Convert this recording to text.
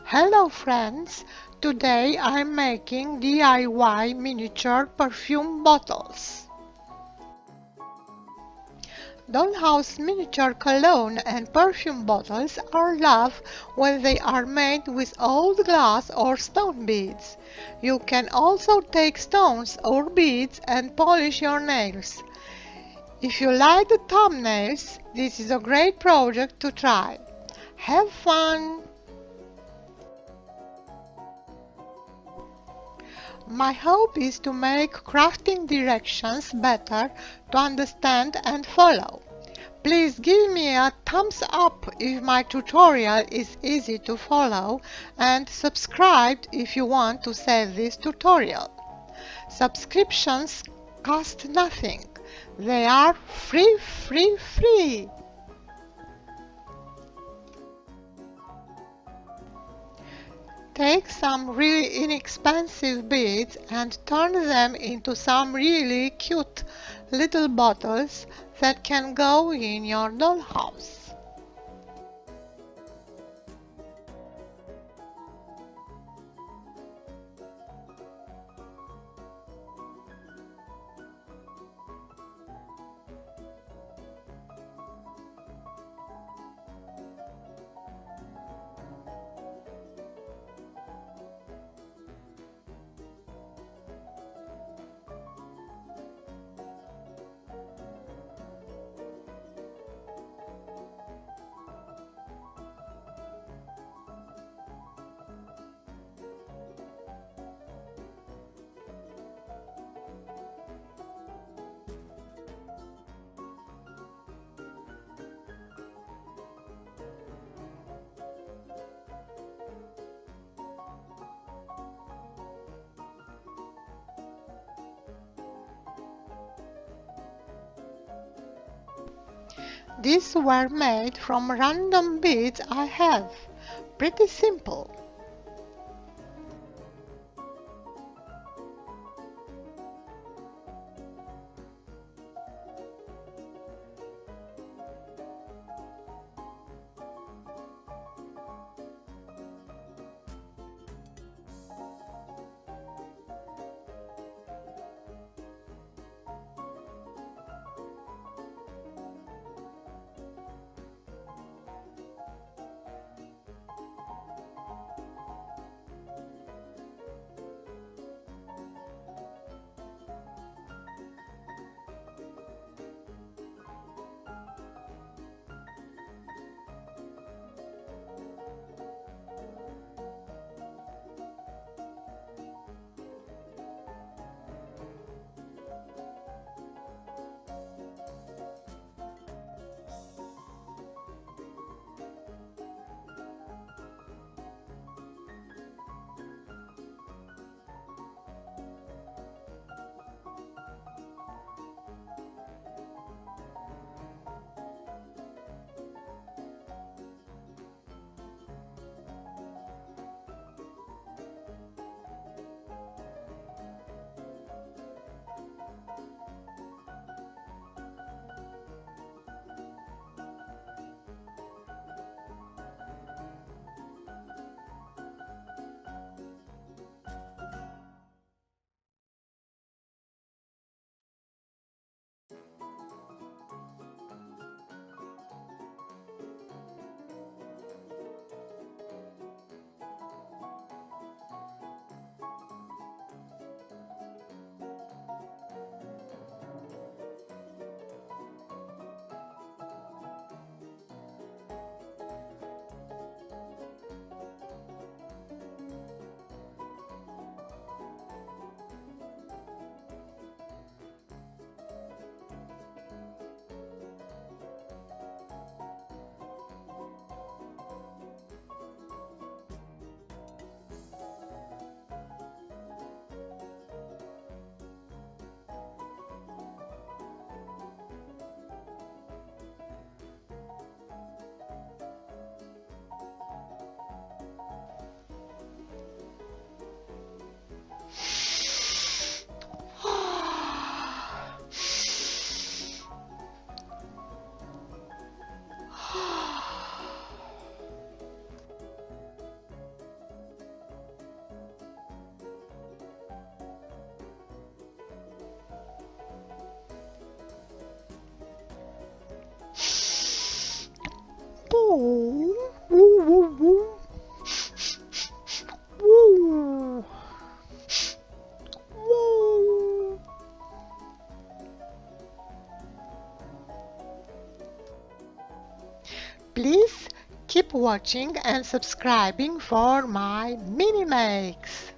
Hello friends! Today I'm making DIY miniature perfume bottles. Dollhouse miniature cologne and perfume bottles are loved when they are made with old glass or stone beads. You can also take stones or beads and polish your nails. If you like the thumbnails, this is a great project to try. Have fun! My hope is to make crafting directions better to understand and follow. Please give me a thumbs up if my tutorial is easy to follow and subscribe if you want to save this tutorial. Subscriptions cost nothing. They are free. Take some really inexpensive beads and turn them into some really cute little bottles that can go in your dollhouse. These were made from random beads I have. Pretty simple. Please keep watching and subscribing for my mini makes.